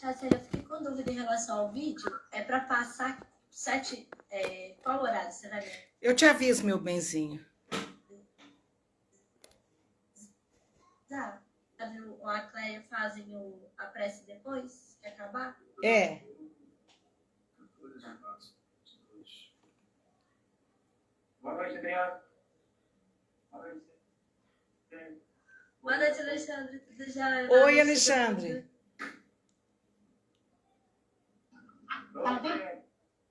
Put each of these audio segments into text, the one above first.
Tchau, eu fiquei com dúvida em relação ao vídeo. É para passar 7. Qual horário você vai ver? Eu te aviso, meu benzinho. Tá. A Cléia fazem a prece depois que acabar? É. Boa noite, Adriano. Boa noite. Boa noite, Alexandre. Tudo já? Oi, Alexandre.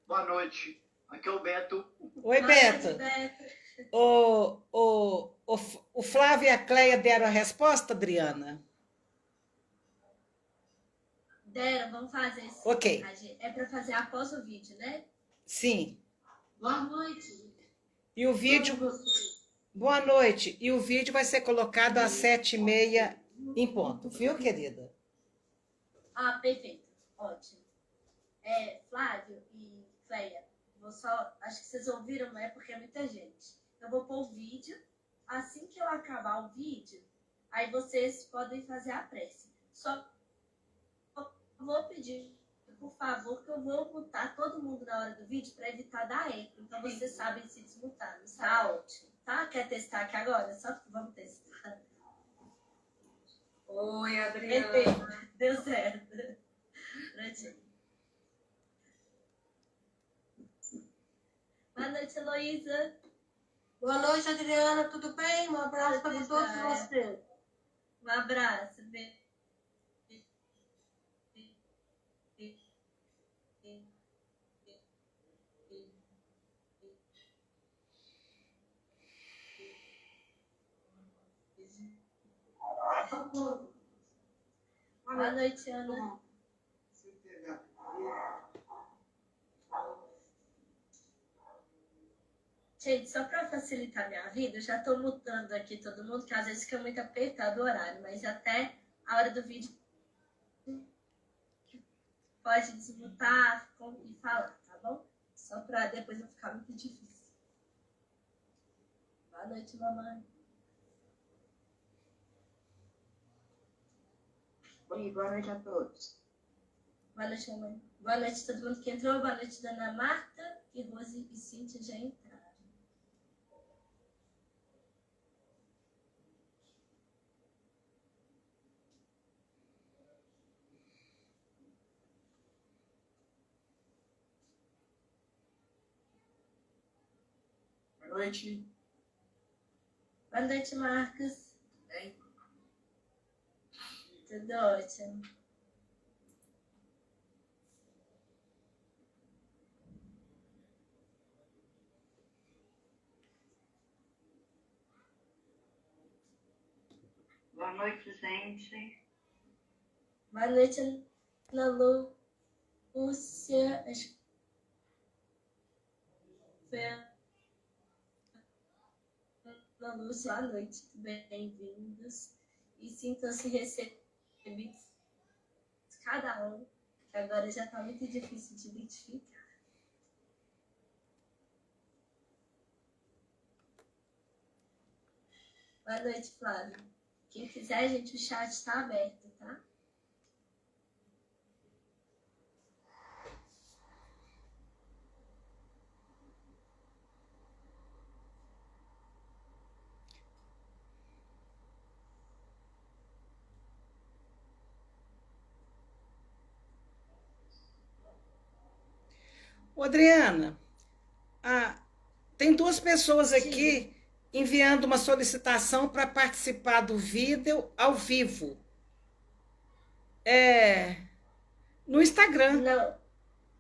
Boa noite. Aqui é o Beto. Oi, Beto. O Flávio e a Cleia deram a resposta, Adriana? Deram, vamos fazer sim. Ok. É para fazer após o vídeo, né? Sim. Boa noite. E o vídeo... Boa noite. E o vídeo vai ser colocado às 7h30 em ponto, viu, querida? Ah, perfeito. Ótimo. Flávio e Cleia, acho que vocês ouviram, não é porque é muita gente. Eu vou pôr o vídeo. Assim que eu acabar o vídeo, aí vocês podem fazer a prece. Só vou pedir, por favor, que eu vou mutar todo mundo na hora do vídeo para evitar dar eco. Então vocês sabem se desmutar. Tá ótimo. Tá? Quer testar aqui agora? Só vamos testar. Oi, Adriana. Perfeito. Deu certo. Prontinho. Boa noite, Heloísa. Boa noite, Adriana. Tudo bem? Um abraço para todos vocês. Um abraço. Boa noite, Ana. Gente, só para facilitar minha vida, eu já estou mutando aqui todo mundo, que às vezes fica muito apertado o horário, mas até a hora do vídeo pode desmutar e falar, tá bom? Só para depois não ficar muito difícil. Boa noite, mamãe. Oi, boa noite a todos. Boa noite, mamãe. Boa noite a todo mundo que entrou. Boa noite, Dona Marta e Rose e Cíntia já entraram. Boa noite. Boa noite, Marcos. Bem? Tudo ótimo. Boa noite, gente. Boa noite, Ana Lúcia. Acho que foi a Ana Lúcia. Boa noite, bem-vindos. E sintam-se recebidos cada um, que agora já está muito difícil de identificar. Boa noite, Flávio. Quem quiser, gente, o chat está aberto, tá? Ô, Adriana, tem 2 pessoas aqui enviando uma solicitação para participar do vídeo ao vivo. No Instagram. Não,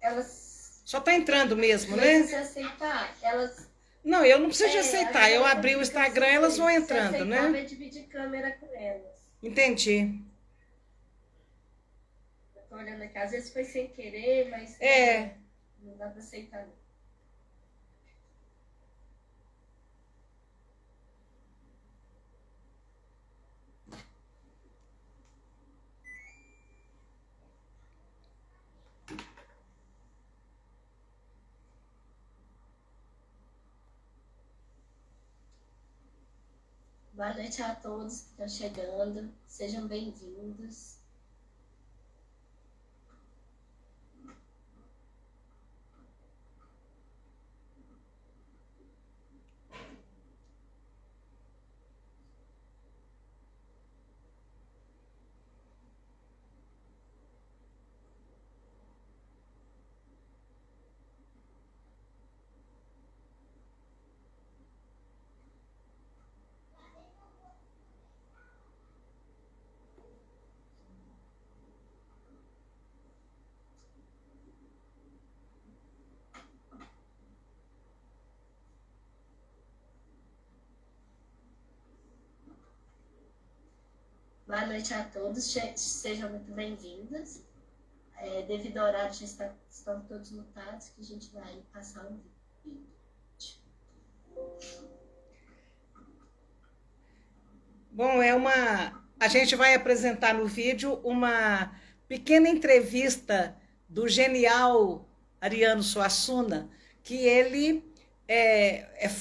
elas... Só tá entrando mesmo, Mas né? se aceitar, elas... Não, eu não preciso de aceitar. Eu abri o Instagram, elas vão entrando, se né? vai dividir câmera com elas. Entendi. Eu tô olhando aqui, às vezes foi sem querer, mas não dá pra aceitar não. Boa noite a todos que estão chegando. Sejam bem-vindos. Boa noite a todos, sejam muito bem-vindas. Devido ao horário, já estão todos mutados, que a gente vai passar um vídeo. Bom, a gente vai apresentar no vídeo uma pequena entrevista do genial Ariano Suassuna, que ele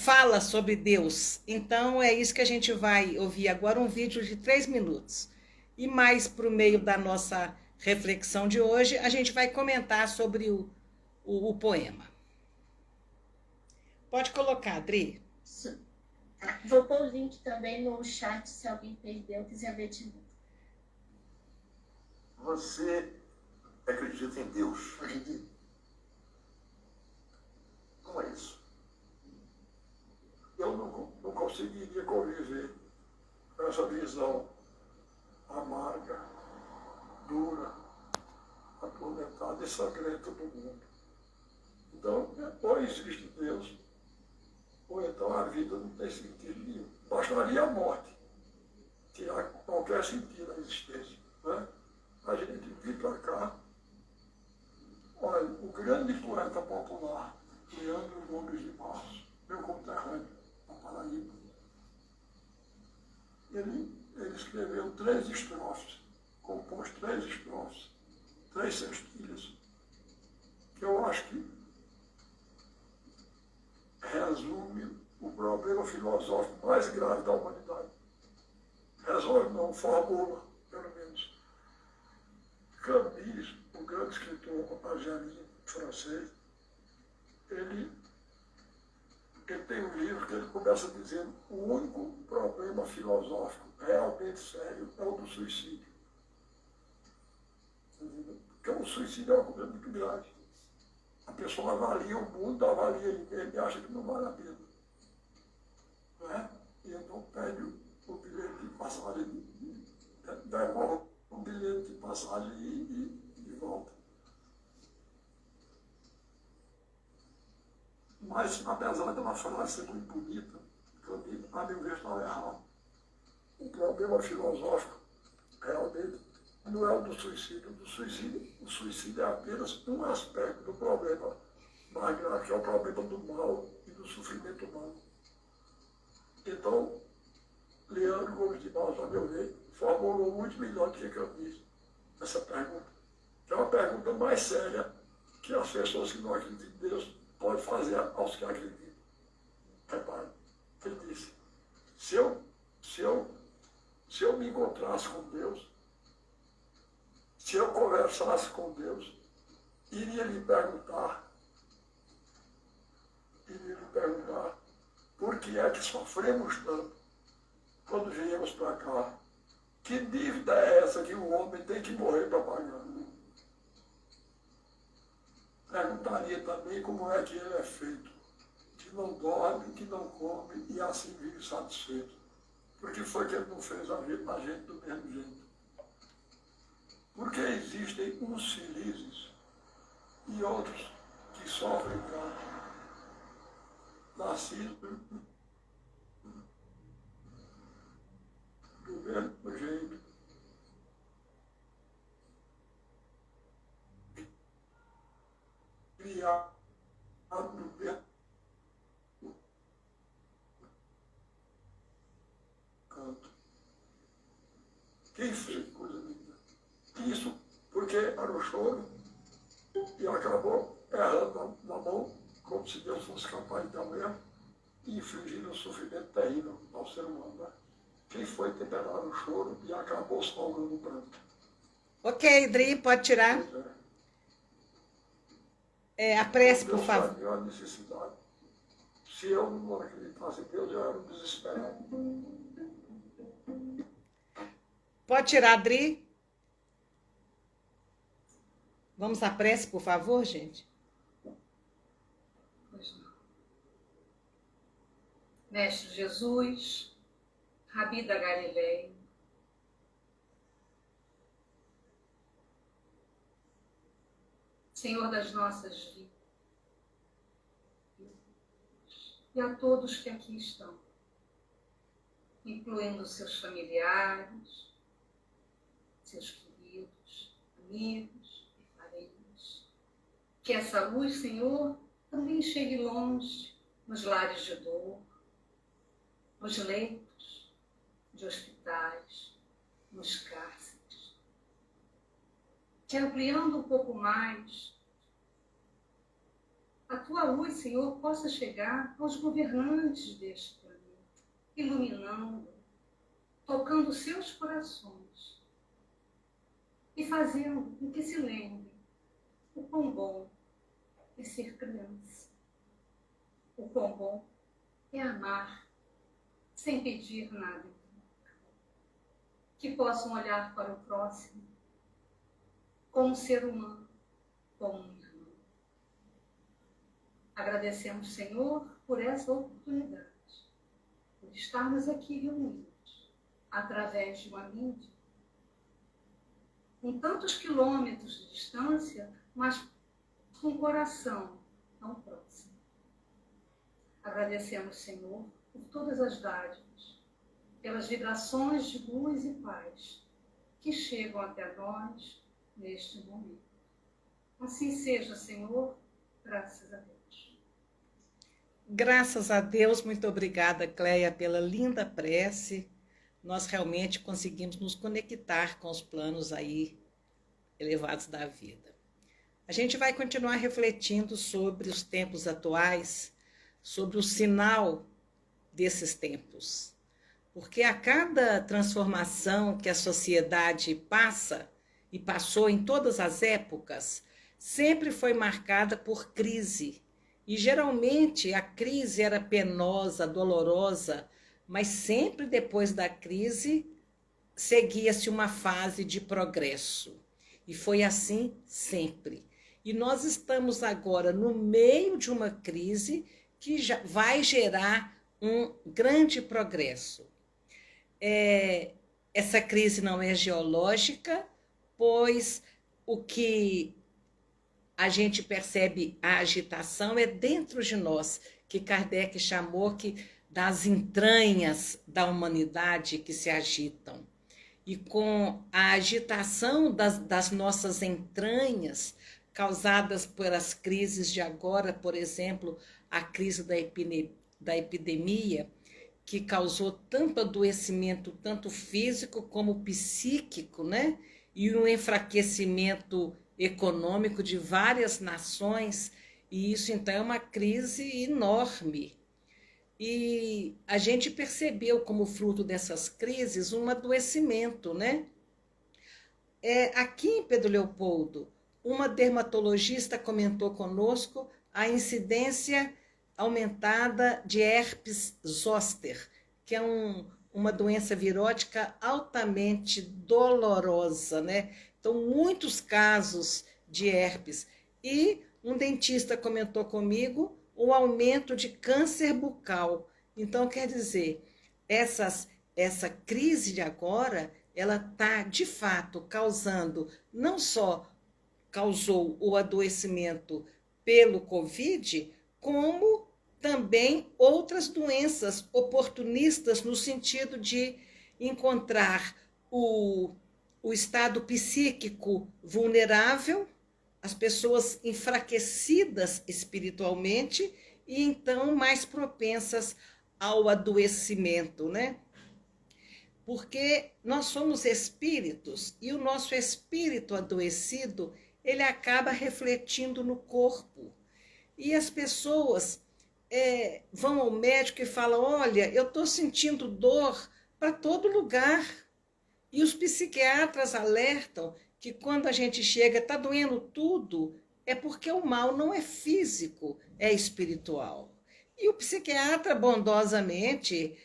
fala sobre Deus. Então, é isso que a gente vai ouvir agora, um vídeo de 3 minutos. E mais para o meio da nossa reflexão de hoje, a gente vai comentar sobre o poema. Pode colocar, Adri. Vou pôr o link também no chat, se alguém perdeu, quiser ver de novo. Você acredita em Deus? Acredito. Como é isso? Eu não conseguiria conviver com essa visão amarga, dura, atormentada e sangrenta do mundo. Então, ou existe Deus, ou então a vida não tem sentido nenhum. Bastaria a morte tirar qualquer sentido da existência. Né? A gente vir para cá. Olha, o grande poeta popular, Leandro Gomes de Barros, meu conterrâneo, na Paraíba, ele escreveu 3 estrofes, compôs 3 estrofes, 3 sextilhas, que eu acho que resume o problema filosófico mais grave da humanidade. Resolve não, formula, pelo menos. Camus, o grande escritor argelino francês, ele tem um livro que ele começa dizendo: o único problema filosófico realmente sério é o do suicídio. Porque o suicídio é uma coisa muito grave. A pessoa avalia o mundo, avalia ele mesmo e acha que não vale a pena. Não é? E então pede o bilhete de passagem, devolve o bilhete de passagem e volta. Mas, apesar dela frase ser muito bonita, a meu ver estava errado. O problema filosófico realmente não é o do suicídio. O suicídio é apenas um aspecto do problema mais grave, que é o problema do mal e do sofrimento humano. Então, Leandro Gomes de Barros, a meu ver, formulou muito melhor do que Camus essa pergunta. Que é uma pergunta mais séria que as pessoas que não acreditam em Deus podem fazer aos que acreditam. Repare, ele disse: se eu me encontrasse com Deus, se eu conversasse com Deus, iria lhe perguntar por que é que sofremos tanto quando viemos para cá. Que dívida é essa que o homem tem que morrer para pagar? Perguntaria também como é que ele é feito, que não dorme, que não come e assim vive satisfeito. Por que foi que ele não fez a gente do mesmo jeito? Porque existem uns felizes e outros que sofrem tanto, nascidos do mesmo jeito. Criado do mesmo canto. Quem fez coisa linda? Isso porque era o choro e acabou errando na mão, como se Deus fosse capaz de dar um erro e infligindo um sofrimento terrível ao ser humano. Né? Quem foi temperar o choro e acabou salgando o pranto. Ok, Dri, pode tirar. A prece, por favor. Deus a necessidade. Se eu não acreditasse em Deus, eu era um desesperado. Pode tirar, Dri. Vamos à prece, por favor, gente. Pois não. Mestre Jesus, Rabi da Galileia, Senhor das nossas vidas, e a todos que aqui estão, incluindo seus familiares, seus queridos, amigos, parentes. Que essa luz, Senhor, também chegue longe, nos lares de dor, nos leitos de hospitais, nos cárceres. Que ampliando um pouco mais, a tua luz, Senhor, possa chegar aos governantes deste planeta, iluminando, tocando seus corações e fazendo com que se lembre o quão bom é ser criança, o quão bom é amar sem pedir nada. Que possam olhar para o próximo como um ser humano, como um irmão. Agradecemos, Senhor, por essa oportunidade, por estarmos aqui reunidos através de uma mídia, com tantos quilômetros de distância, mas com o coração tão próximo. Agradecemos, Senhor, por todas as dádivas, pelas vibrações de luz e paz que chegam até nós neste momento. Assim seja, Senhor, graças a Deus. Graças a Deus, muito obrigada, Cleia, pela linda prece. Nós realmente conseguimos nos conectar com os planos aí elevados da vida. A gente vai continuar refletindo sobre os tempos atuais, sobre o sinal desses tempos. Porque a cada transformação que a sociedade passa, e passou em todas as épocas, sempre foi marcada por crise. E geralmente a crise era penosa, dolorosa, mas sempre depois da crise seguia-se uma fase de progresso. E foi assim sempre. E nós estamos agora no meio de uma crise que já vai gerar um grande progresso. Essa crise não é geológica, pois o que a gente percebe a agitação é dentro de nós, que Kardec chamou que das entranhas da humanidade que se agitam. E com a agitação das nossas entranhas, causadas pelas crises de agora, por exemplo, a crise da epidemia, que causou tanto adoecimento, tanto físico como psíquico, né? E um enfraquecimento econômico de várias nações, e isso então é uma crise enorme. E a gente percebeu como fruto dessas crises um adoecimento, né? Aqui em Pedro Leopoldo, uma dermatologista comentou conosco a incidência aumentada de herpes zoster, que é uma doença virótica altamente dolorosa, né? Então, muitos casos de herpes. E um dentista comentou comigo o aumento de câncer bucal. Então, quer dizer, essa crise de agora, ela está, de fato, causando, não só causou o adoecimento pelo Covid, como também outras doenças oportunistas no sentido de encontrar o estado psíquico vulnerável, as pessoas enfraquecidas espiritualmente e então mais propensas ao adoecimento, né? Porque nós somos espíritos e o nosso espírito adoecido, ele acaba refletindo no corpo. E as pessoas vão ao médico e falam, olha, eu estou sentindo dor para todo lugar. E os psiquiatras alertam que quando a gente chega, está doendo tudo, é porque o mal não é físico, é espiritual. E o psiquiatra bondosamente,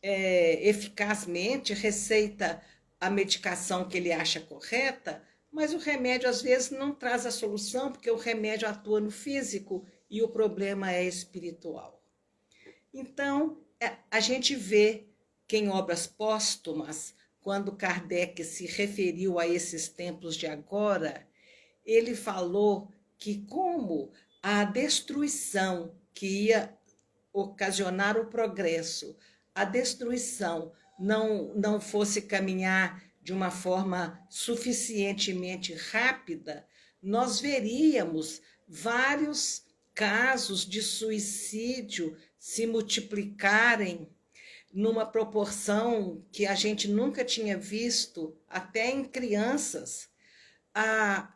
eficazmente, receita a medicação que ele acha correta, mas o remédio às vezes não traz a solução, porque o remédio atua no físico e o problema é espiritual. Então, a gente vê que em obras póstumas, quando Kardec se referiu a esses tempos de agora, ele falou que como a destruição que ia ocasionar o progresso, a destruição não fosse caminhar de uma forma suficientemente rápida, nós veríamos vários casos de suicídio se multiplicarem numa proporção que a gente nunca tinha visto, até em crianças.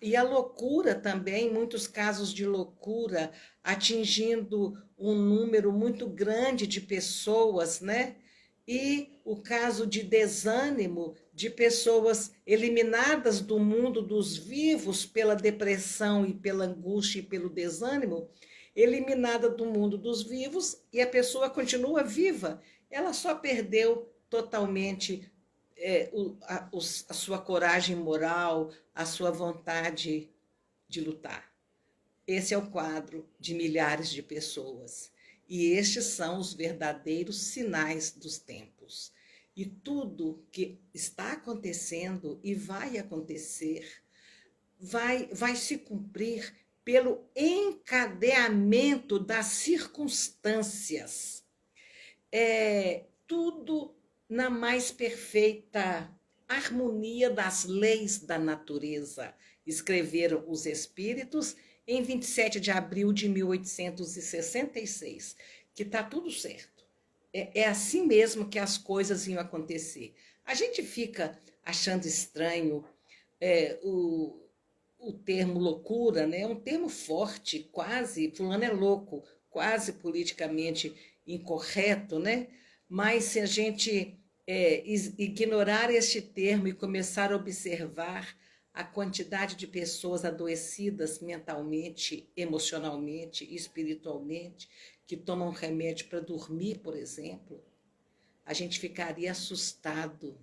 E a loucura também, muitos casos de loucura atingindo um número muito grande de pessoas, né? E o caso de desânimo de pessoas eliminadas do mundo dos vivos pela depressão e pela angústia e pelo desânimo, eliminada do mundo dos vivos e a pessoa continua viva. Ela só perdeu totalmente a sua coragem moral, a sua vontade de lutar. Esse é o quadro de milhares de pessoas. E estes são os verdadeiros sinais dos tempos. E tudo que está acontecendo e vai acontecer vai se cumprir pelo encadeamento das circunstâncias. Tudo na mais perfeita harmonia das leis da natureza, escreveram os espíritos em 27 de abril de 1866, que está tudo certo. É assim mesmo que as coisas iam acontecer. A gente fica achando estranho o termo loucura, né? É um termo forte, quase, fulano é louco, quase politicamente incorreto, né? Mas se a gente ignorar este termo e começar a observar a quantidade de pessoas adoecidas mentalmente, emocionalmente, espiritualmente, que tomam remédio para dormir, por exemplo, a gente ficaria assustado.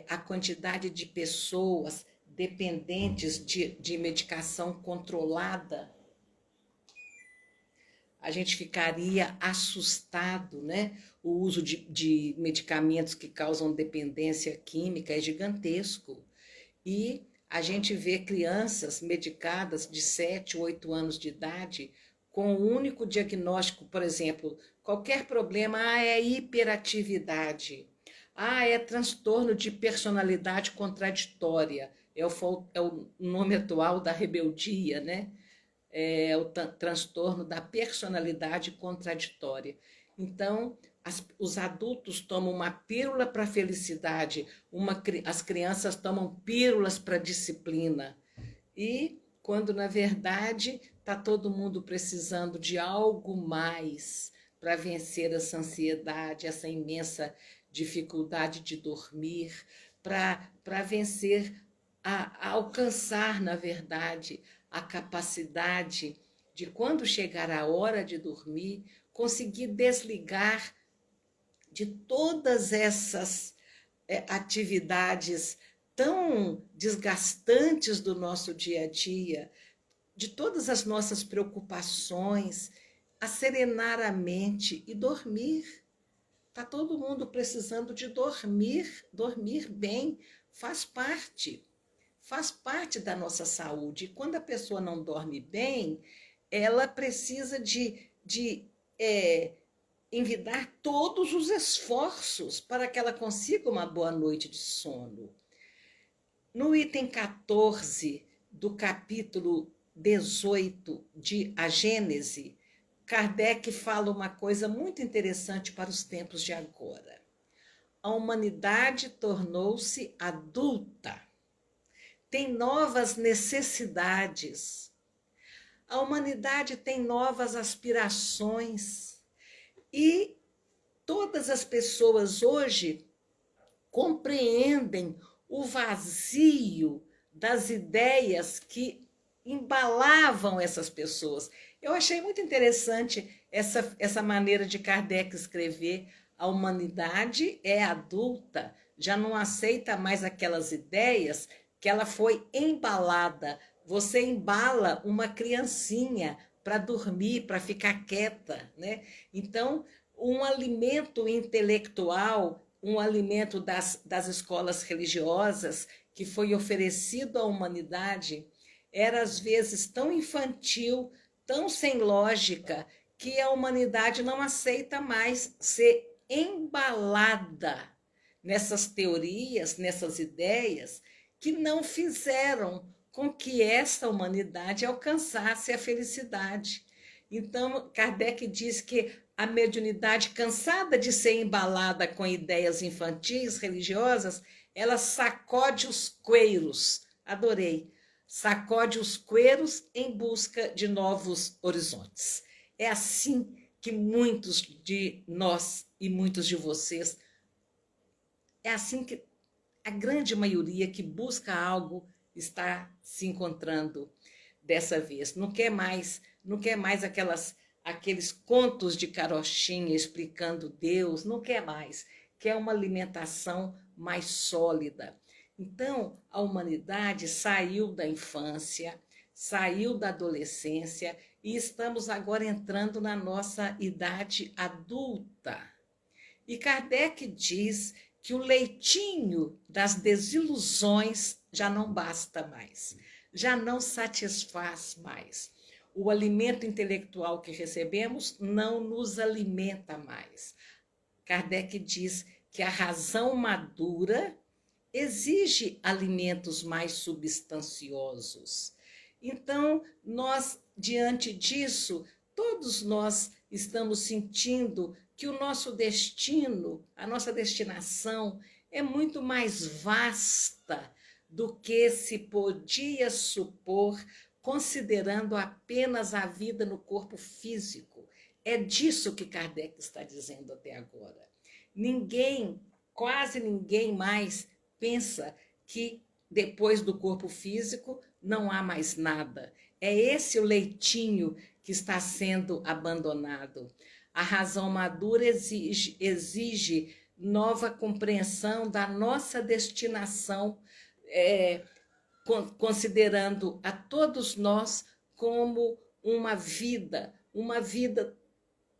A quantidade de pessoas dependentes de medicação controlada, a gente ficaria assustado, né? O uso de medicamentos que causam dependência química é gigantesco. E a gente vê crianças medicadas de 7, 8 anos de idade com um único diagnóstico, por exemplo, qualquer problema, é hiperatividade, é transtorno de personalidade contraditória, é o nome atual da rebeldia, né? É o transtorno da personalidade contraditória. Então, os adultos tomam uma pílula para a felicidade, as crianças tomam pílulas para a disciplina. E quando, na verdade, está todo mundo precisando de algo mais para vencer essa ansiedade, essa imensa dificuldade de dormir, para vencer, a alcançar, na verdade, a capacidade de, quando chegar a hora de dormir, conseguir desligar de todas essas atividades tão desgastantes do nosso dia a dia, de todas as nossas preocupações, serenar a mente e dormir. Está todo mundo precisando de dormir bem, faz parte da nossa saúde. E quando a pessoa não dorme bem, ela precisa de envidar todos os esforços para que ela consiga uma boa noite de sono. No item 14 do capítulo 18 de A Gênese, Kardec fala uma coisa muito interessante para os tempos de agora. A humanidade tornou-se adulta, tem novas necessidades, a humanidade tem novas aspirações e todas as pessoas hoje compreendem o vazio das ideias que embalavam essas pessoas. Eu achei muito interessante essa maneira de Kardec escrever. A humanidade é adulta, já não aceita mais aquelas ideias que ela foi embalada. Você embala uma criancinha para dormir, para ficar quieta, né? Então, um alimento intelectual, um alimento das escolas religiosas que foi oferecido à humanidade, era às vezes tão infantil, tão sem lógica, que a humanidade não aceita mais ser embalada nessas teorias, nessas ideias, que não fizeram com que esta humanidade alcançasse a felicidade. Então, Kardec diz que a mediunidade, cansada de ser embalada com ideias infantis, religiosas, ela sacode os cueiros. Adorei. Sacode os cueiros em busca de novos horizontes. É assim que muitos de nós e muitos de vocês, é assim que a grande maioria que busca algo está se encontrando dessa vez. Não quer mais aqueles contos de carochinha explicando Deus, não quer mais. Quer uma alimentação mais sólida. Então, a humanidade saiu da infância, saiu da adolescência e estamos agora entrando na nossa idade adulta. E Kardec diz que o leitinho das desilusões já não basta mais, já não satisfaz mais. O alimento intelectual que recebemos não nos alimenta mais. Kardec diz que a razão madura exige alimentos mais substanciosos. Então, nós, diante disso, todos nós estamos sentindo que o nosso destino, a nossa destinação é muito mais vasta do que se podia supor, considerando apenas a vida no corpo físico. É disso que Kardec está dizendo até agora. Quase ninguém mais pensa que depois do corpo físico não há mais nada. É esse o leitinho que está sendo abandonado. A razão madura exige nova compreensão da nossa destinação, considerando a todos nós como uma vida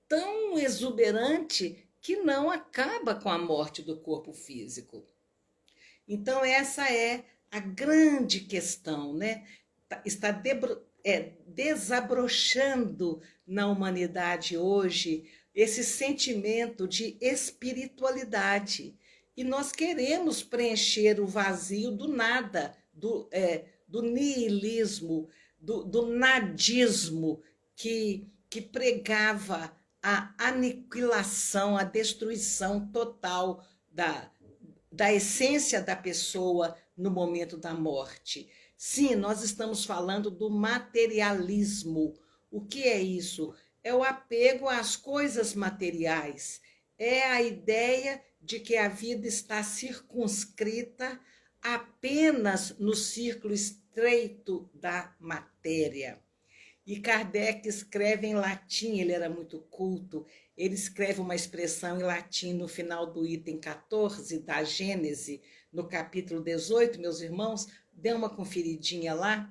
tão exuberante que não acaba com a morte do corpo físico. Então, essa é a grande questão, né? Está desabrochando na humanidade hoje esse sentimento de espiritualidade. E nós queremos preencher o vazio do nada, do niilismo, do nadismo que pregava a aniquilação, a destruição total da essência da pessoa no momento da morte. Sim, nós estamos falando do materialismo. O que é isso? É o apego às coisas materiais. É a ideia de que a vida está circunscrita apenas no círculo estreito da matéria. E Kardec escreve em latim, ele era muito culto, ele escreve uma expressão em latim no final do item 14 da Gênese, no capítulo 18, meus irmãos, dê uma conferidinha lá.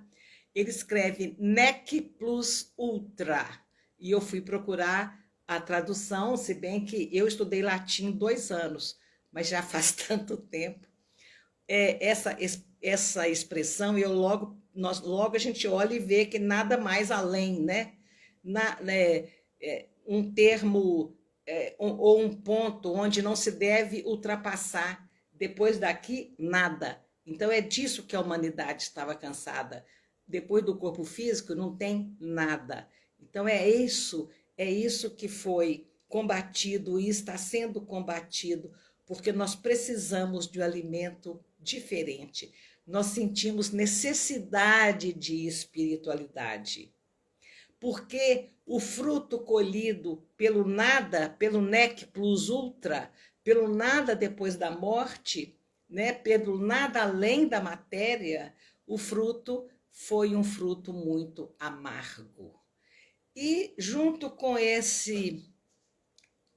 Ele escreve nec plus ultra, e eu fui procurar a tradução, se bem que eu estudei latim 2 anos, mas já faz tanto tempo. Essa expressão, logo a gente olha e vê que nada mais além, né? Um termo ou um ponto onde não se deve ultrapassar. Depois daqui, nada. Então, é disso que a humanidade estava cansada. Depois do corpo físico, não tem nada. Então, é isso que foi combatido e está sendo combatido, porque nós precisamos de um alimento diferente. Nós sentimos necessidade de espiritualidade. Porque o fruto colhido pelo nada, pelo nec plus ultra, pelo nada depois da morte, né, pelo nada além da matéria, o fruto foi um fruto muito amargo. E junto com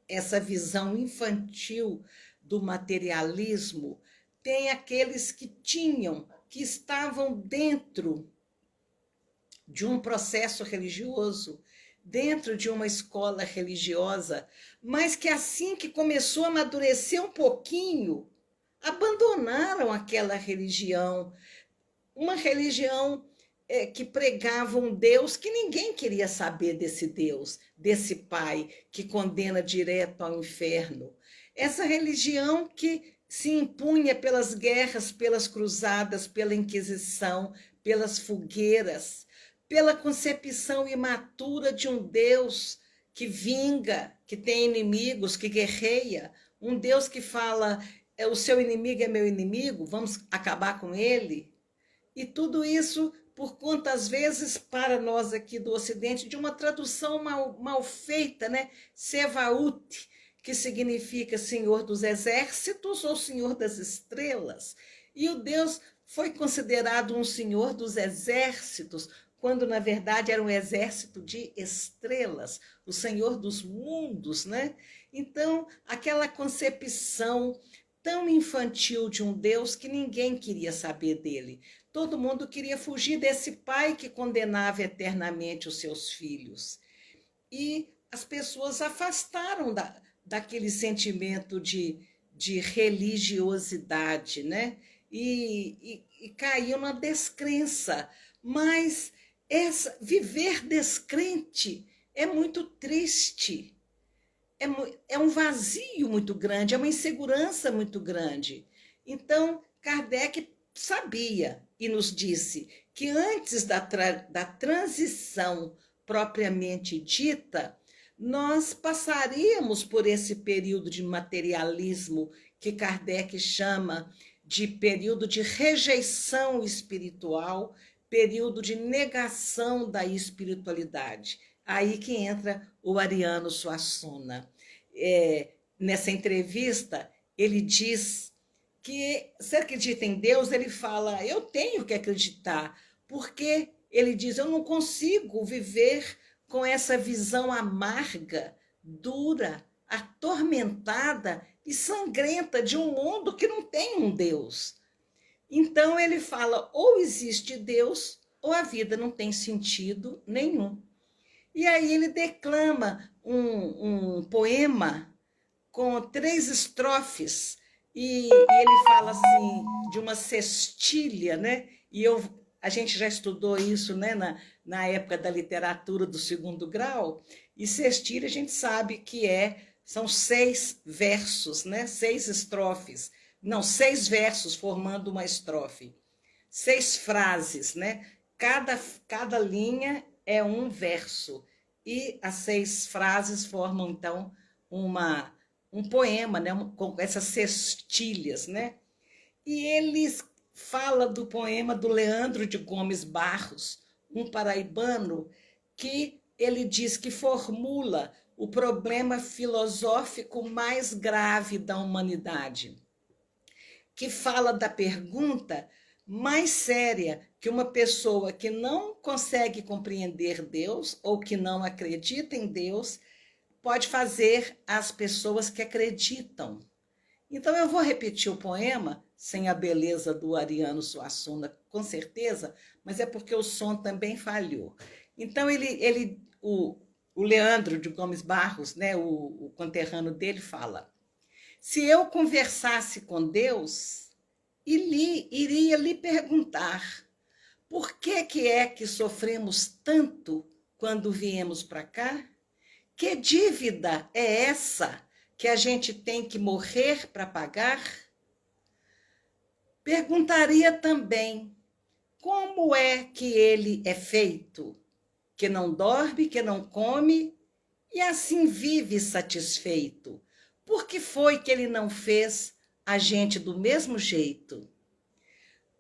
essa visão infantil do materialismo, tem aqueles que estavam dentro de um processo religioso, dentro de uma escola religiosa, mas que assim que começou a amadurecer um pouquinho, abandonaram aquela religião, uma religião que pregava um Deus que ninguém queria saber desse Deus, desse Pai que condena direto ao inferno. Essa religião que se impunha pelas guerras, pelas cruzadas, pela Inquisição, pelas fogueiras, pela concepção imatura de um Deus que vinga, que tem inimigos, que guerreia, um Deus que fala, o seu inimigo é meu inimigo, vamos acabar com ele. E tudo isso por conta, às vezes, para nós aqui do Ocidente, de uma tradução mal feita, né? Sevaut, que significa Senhor dos Exércitos ou Senhor das Estrelas. E o Deus foi considerado um Senhor dos Exércitos, quando, na verdade, era um exército de estrelas, o Senhor dos mundos, né? Então, aquela concepção tão infantil de um Deus que ninguém queria saber dele. Todo mundo queria fugir desse pai que condenava eternamente os seus filhos. E as pessoas afastaram daquele sentimento de religiosidade, né? E caiu na descrença. Mas viver descrente é muito triste. É um vazio muito grande, é uma insegurança muito grande. Então, Kardec sabia e nos disse que antes da transição propriamente dita, nós passaríamos por esse período de materialismo que Kardec chama de período de rejeição espiritual, período de negação da espiritualidade. Aí que entra o Ariano Suassuna. Nessa entrevista, ele diz que, se acredita em Deus, ele fala, eu tenho que acreditar, porque ele diz, eu não consigo viver com essa visão amarga, dura, atormentada e sangrenta de um mundo que não tem um Deus. Então ele fala, ou existe Deus, ou a vida não tem sentido nenhum. E aí ele declama um poema com 3 estrofes, e ele fala assim, de uma cestilha, né? E a gente já estudou isso, né, na época da literatura do 2º grau, e cestilha a gente sabe que são 6 versos, né? 6 estrofes. Não, 6 versos formando uma estrofe. 6 frases, né? Cada linha é um verso. E as 6 frases formam, então, um poema, né? Com essas cestilhas, né? E eles fala do poema do Leandro de Gomes Barros, um paraibano, que ele diz que formula o problema filosófico mais grave da humanidade, que fala da pergunta mais séria que uma pessoa que não consegue compreender Deus ou que não acredita em Deus pode fazer às pessoas que acreditam. Então eu vou repetir o poema sem a beleza do Ariano Suassuna, com certeza, mas é porque o som também falhou. Então o Leandro de Gomes Barros, né, o conterrâneo dele, fala: se eu conversasse com Deus, iria lhe perguntar por que é que sofremos tanto quando viemos para cá? Que dívida é essa que a gente tem que morrer para pagar? Perguntaria também como é que ele é feito, que não dorme, que não come e assim vive satisfeito. Por que foi que ele não fez a gente do mesmo jeito?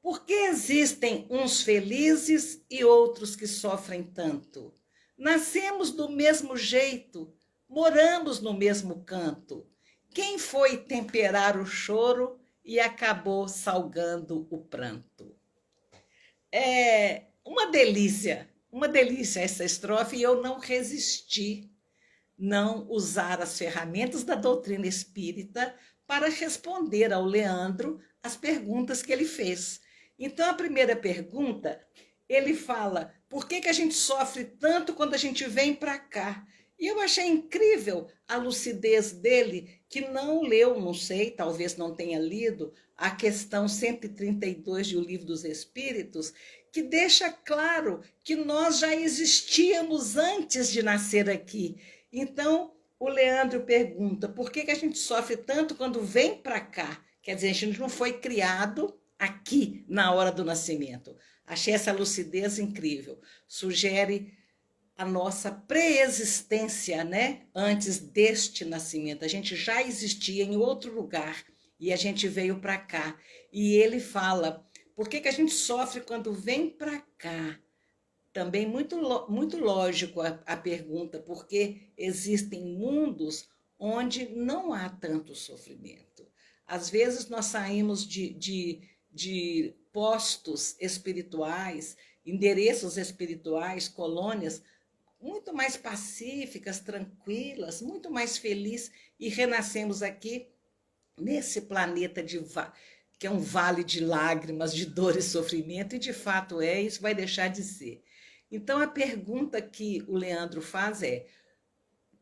Por que existem uns felizes e outros que sofrem tanto? Nascemos do mesmo jeito, moramos no mesmo canto. Quem foi temperar o choro e acabou salgando o pranto? É uma delícia essa estrofe, e eu não resisti não usar as ferramentas da doutrina espírita para responder ao Leandro as perguntas que ele fez. Então, a primeira pergunta, ele fala, por que a gente sofre tanto quando a gente vem para cá? E eu achei incrível a lucidez dele, que não leu, não sei, talvez não tenha lido, a questão 132 de O Livro dos Espíritos, que deixa claro que nós já existíamos antes de nascer aqui. Então, o Leandro pergunta, por que a gente sofre tanto quando vem para cá? Quer dizer, a gente não foi criado aqui na hora do nascimento. Achei essa lucidez incrível. Sugere a nossa pré-existência, né? Antes deste nascimento. A gente já existia em outro lugar e a gente veio para cá. E ele fala, por que a gente sofre quando vem para cá? Também muito lógico a pergunta, porque existem mundos onde não há tanto sofrimento. Às vezes nós saímos de postos espirituais, endereços espirituais, colônias, muito mais pacíficas, tranquilas, muito mais felizes, e renascemos aqui nesse planeta que é um vale de lágrimas, de dor e sofrimento, e de fato isso vai deixar de ser. Então a pergunta que o Leandro faz é: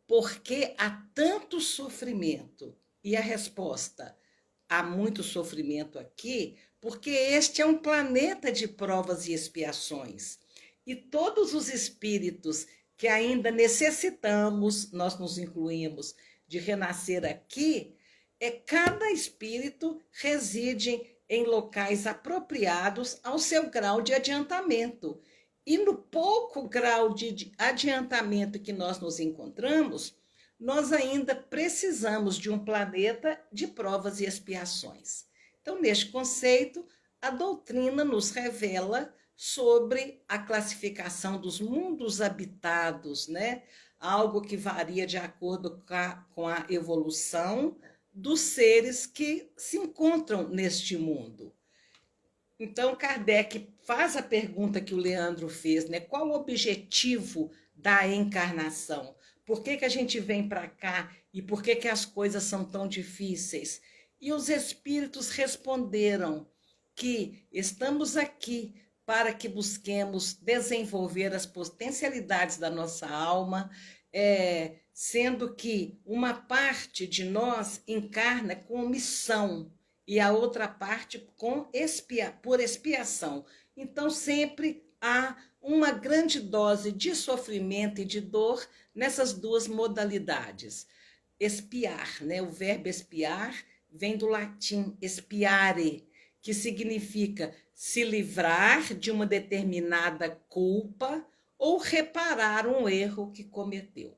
por que há tanto sofrimento? E a resposta: há muito sofrimento aqui, porque este é um planeta de provas e expiações. E todos os espíritos que ainda necessitamos, nós nos incluímos, de renascer aqui, cada espírito reside em locais apropriados ao seu grau de adiantamento. E no pouco grau de adiantamento que nós nos encontramos, nós ainda precisamos de um planeta de provas e expiações. Então, neste conceito, a doutrina nos revela sobre a classificação dos mundos habitados, né? Algo que varia de acordo com a evolução dos seres que se encontram neste mundo. Então, Kardec faz a pergunta que o Leandro fez, né? Qual o objetivo da encarnação? Por que a gente vem para cá e por que as coisas são tão difíceis? E os espíritos responderam que estamos aqui para que busquemos desenvolver as potencialidades da nossa alma, sendo que uma parte de nós encarna com missão e a outra parte por expiação. Então, sempre há uma grande dose de sofrimento e de dor nessas duas modalidades. Expiar, né? O verbo expiar vem do latim expiare, que significa se livrar de uma determinada culpa ou reparar um erro que cometeu.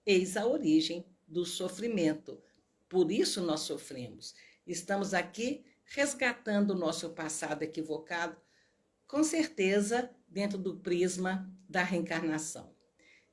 Eis a origem do sofrimento. Por isso nós sofremos. Estamos aqui resgatando o nosso passado equivocado, com certeza dentro do prisma da reencarnação.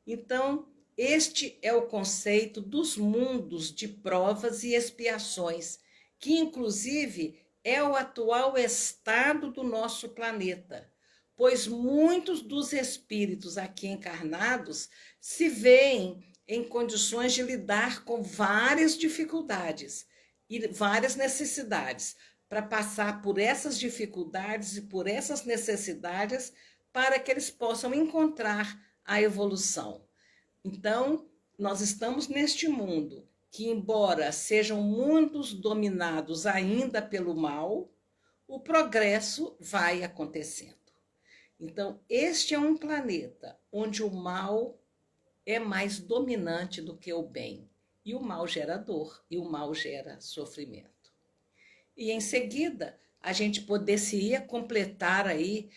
Então, este é o conceito dos mundos de provas e expiações, que inclusive é o atual estado do nosso planeta, pois muitos dos espíritos aqui encarnados se veem em condições de lidar com várias dificuldades e várias necessidades, para passar por essas dificuldades e por essas necessidades para que eles possam encontrar a evolução. Então, nós estamos neste mundo que, embora sejam mundos dominados ainda pelo mal, o progresso vai acontecendo. Então, este é um planeta onde o mal é mais dominante do que o bem. E o mal gera dor, e o mal gera sofrimento. E em seguida, a gente poderia completar aí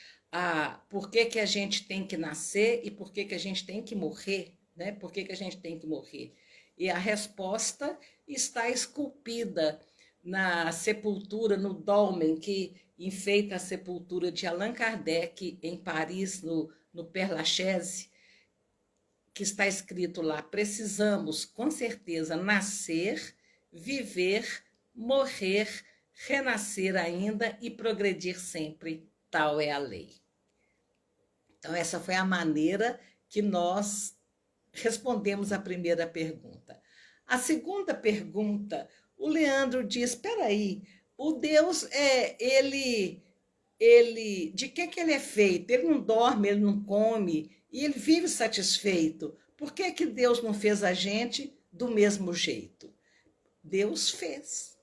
por que a gente tem que nascer e por que a gente tem que morrer, né? Por que a gente tem que morrer? E a resposta está esculpida na sepultura, no dolmen que enfeita a sepultura de Allan Kardec em Paris, no Père Lachaise, que está escrito lá: precisamos, com certeza, nascer, viver, morrer, renascer ainda e progredir sempre, tal é a lei. Então, essa foi a maneira que nós respondemos a primeira pergunta. A segunda pergunta, o Leandro diz: espera aí, o Deus de que ele é feito? Ele não dorme, ele não come e ele vive satisfeito. Por que Deus não fez a gente do mesmo jeito? Deus fez.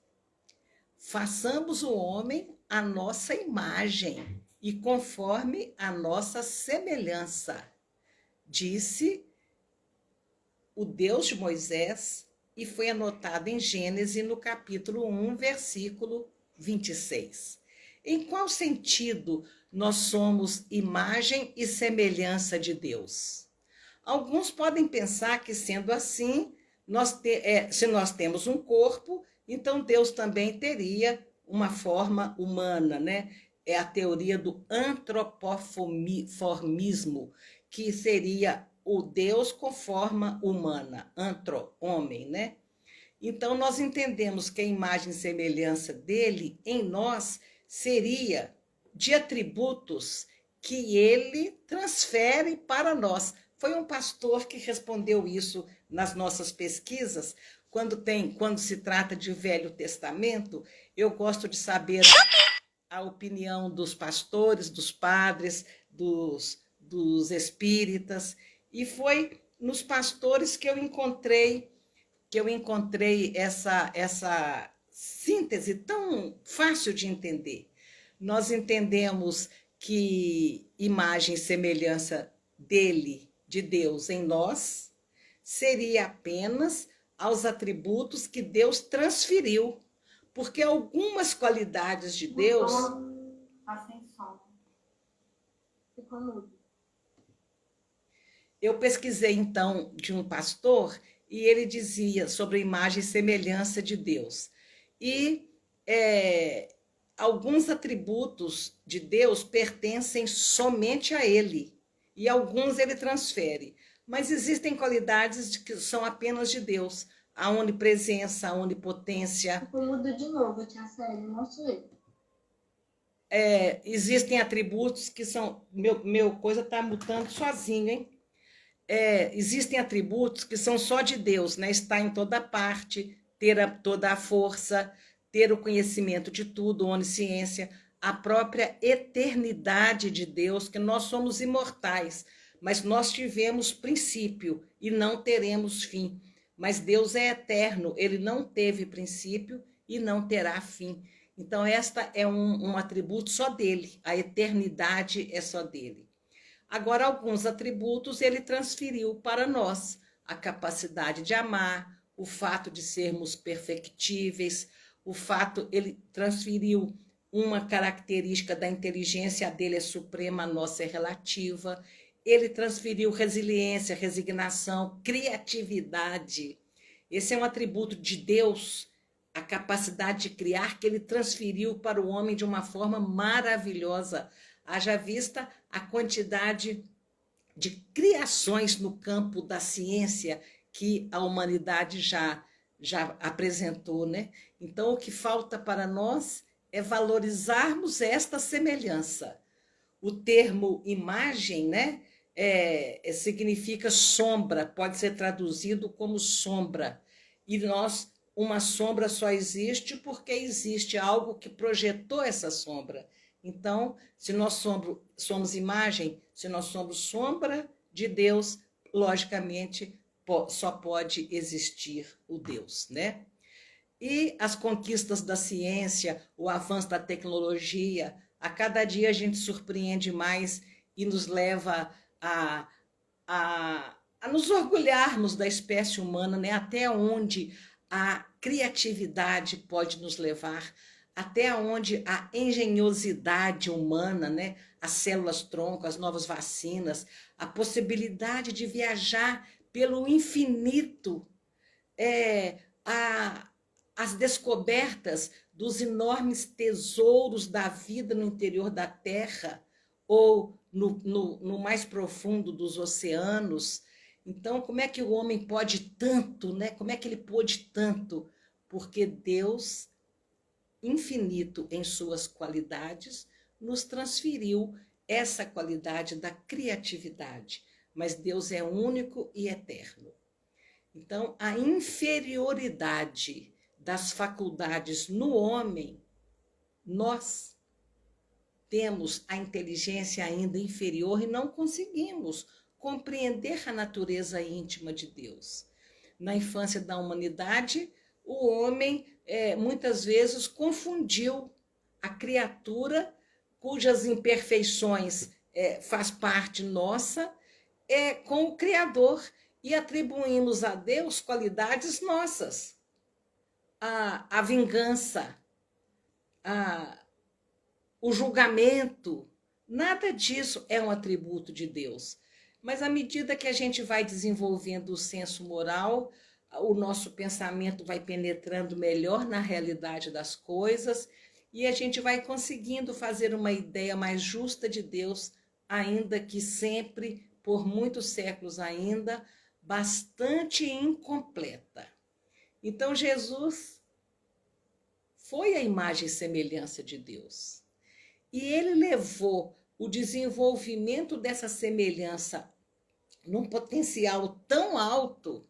Façamos o homem à nossa imagem e conforme a nossa semelhança, disse o Deus de Moisés e foi anotado em Gênesis, no capítulo 1, versículo 26. Em qual sentido nós somos imagem e semelhança de Deus? Alguns podem pensar que, sendo assim, se nós temos um corpo, então Deus também teria uma forma humana, né? É a teoria do antropoformismo, que seria o Deus com forma humana, homem, né? Então, nós entendemos que a imagem e semelhança dele em nós seria de atributos que ele transfere para nós. Foi um pastor que respondeu isso nas nossas pesquisas. Quando se trata de Velho Testamento, eu gosto de saber a opinião dos pastores, dos padres, dos espíritas, e foi nos pastores que eu encontrei essa síntese tão fácil de entender. Nós entendemos que imagem e semelhança dele, de Deus em nós, seria apenas aos atributos que Deus transferiu, porque algumas qualidades de Deus... Eu pesquisei, então, de um pastor, e ele dizia sobre a imagem e semelhança de Deus. E alguns atributos de Deus pertencem somente a ele, e alguns ele transfere. Mas existem qualidades que são apenas de Deus. A onipresença, a onipotência. Muda de novo, tia Célia, mostra aí. Existem atributos que são... Meu coisa está mutando sozinho, hein? Existem atributos que são só de Deus, né? Estar em toda parte, ter toda a força, ter o conhecimento de tudo, onisciência, a própria eternidade de Deus, que nós somos imortais, mas nós tivemos princípio e não teremos fim. Mas Deus é eterno, ele não teve princípio e não terá fim. Então, esta é um atributo só dele, a eternidade é só dele. Agora, alguns atributos ele transferiu para nós, a capacidade de amar, o fato de sermos perfectíveis, ele transferiu uma característica da inteligência, a dele é suprema, a nossa é relativa. Ele transferiu resiliência, resignação, criatividade. Esse é um atributo de Deus, a capacidade de criar, que ele transferiu para o homem de uma forma maravilhosa. Haja vista a quantidade de criações no campo da ciência que a humanidade já apresentou, né? Então, o que falta para nós é valorizarmos esta semelhança. O termo imagem, né? Significa sombra, pode ser traduzido como sombra. E uma sombra só existe porque existe algo que projetou essa sombra. Então, se nós somos imagem, se nós somos sombra de Deus, logicamente só pode existir o Deus, né? E as conquistas da ciência, o avanço da tecnologia, a cada dia a gente surpreende mais e nos leva a nos orgulharmos da espécie humana, né? Até onde a criatividade pode nos levar, até onde a engenhosidade humana, né? As células-tronco, as novas vacinas, a possibilidade de viajar pelo infinito, as descobertas dos enormes tesouros da vida no interior da Terra ou no mais profundo dos oceanos. Então, como é que o homem pode tanto, né? Como é que ele pôde tanto? Porque Deus, infinito em suas qualidades, nos transferiu essa qualidade da criatividade. Mas Deus é único e eterno. Então, a inferioridade das faculdades no homem, nós temos a inteligência ainda inferior e não conseguimos compreender a natureza íntima de Deus. Na infância da humanidade, o homem muitas vezes confundiu a criatura, cujas imperfeições faz parte nossa, com o Criador. e atribuímos a Deus qualidades nossas. A vingança, o julgamento, nada disso é um atributo de Deus. Mas à medida que a gente vai desenvolvendo o senso moral, o nosso pensamento vai penetrando melhor na realidade das coisas e a gente vai conseguindo fazer uma ideia mais justa de Deus, ainda que sempre, por muitos séculos ainda, bastante incompleta. Então, Jesus foi a imagem e semelhança de Deus. E ele levou o desenvolvimento dessa semelhança num potencial tão alto,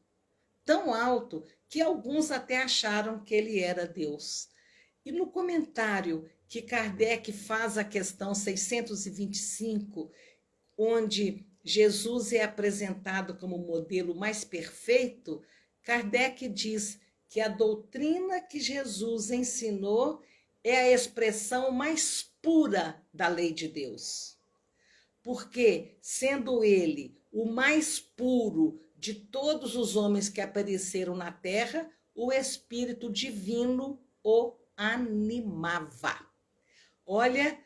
que alguns até acharam que ele era Deus. E no comentário que Kardec faz a questão 625, onde Jesus é apresentado como o modelo mais perfeito, Kardec diz que a doutrina que Jesus ensinou é a expressão mais pura da lei de Deus. Porque, sendo ele o mais puro de todos os homens que apareceram na Terra, o Espírito Divino o animava. Olha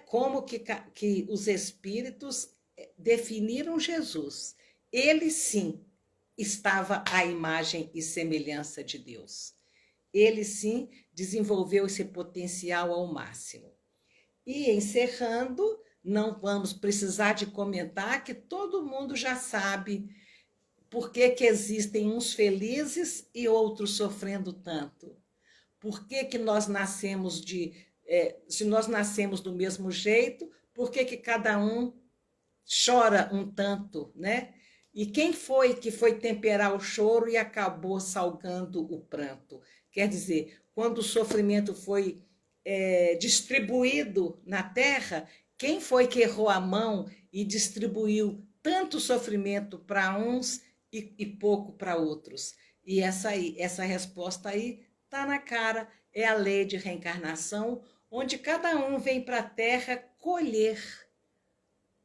como que os Espíritos definiram Jesus. Ele, sim, estava à imagem e semelhança de Deus. Ele, sim, desenvolveu esse potencial ao máximo. E, encerrando, não vamos precisar de comentar que todo mundo já sabe por que existem uns felizes e outros sofrendo tanto. Por que nós nascemos se nós nascemos do mesmo jeito, por que cada um chora um tanto, né? E quem foi que foi temperar o choro e acabou salgando o pranto? Quer dizer, quando o sofrimento foi distribuído na terra, quem foi que errou a mão e distribuiu tanto sofrimento para uns e pouco para outros? E essa resposta aí está na cara, é a lei de reencarnação, onde cada um vem para a terra colher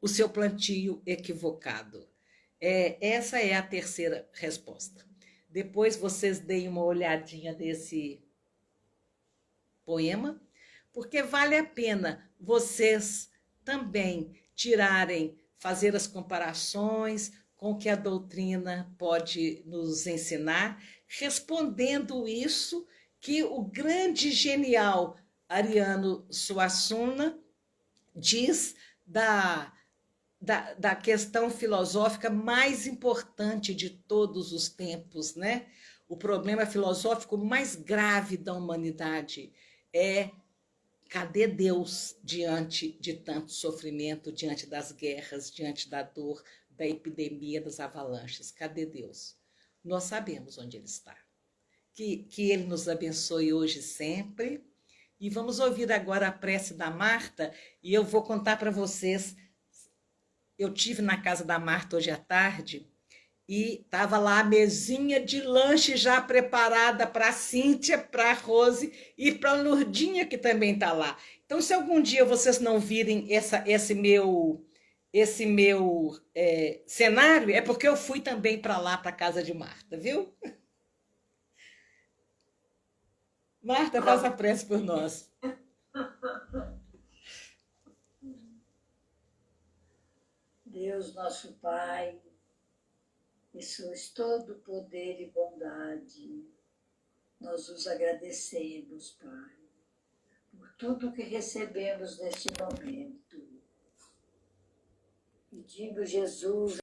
o seu plantio equivocado. Essa é a terceira resposta. Depois vocês deem uma olhadinha nesse poema, porque vale a pena vocês também fazer as comparações com o que a doutrina pode nos ensinar, respondendo isso que o grande genial Ariano Suassuna diz da questão filosófica mais importante de todos os tempos, né? O problema filosófico mais grave da humanidade é: cadê Deus diante de tanto sofrimento, diante das guerras, diante da dor, da epidemia, das avalanches? Cadê Deus? Nós sabemos onde Ele está. Que Ele nos abençoe hoje e sempre. E vamos ouvir agora a prece da Marta, e eu vou contar para vocês. Eu tive na casa da Marta hoje à tarde e estava lá a mesinha de lanche já preparada para a Cíntia, para a Rose e para a Lourdinha, que também está lá. Então, se algum dia vocês não virem esse meu cenário, é porque eu fui também para lá, para a casa de Marta, viu? Marta, faça a prece por nós. Deus, nosso Pai, que sois todo poder e bondade, nós os agradecemos, Pai, por tudo que recebemos neste momento. Pedimos, Jesus,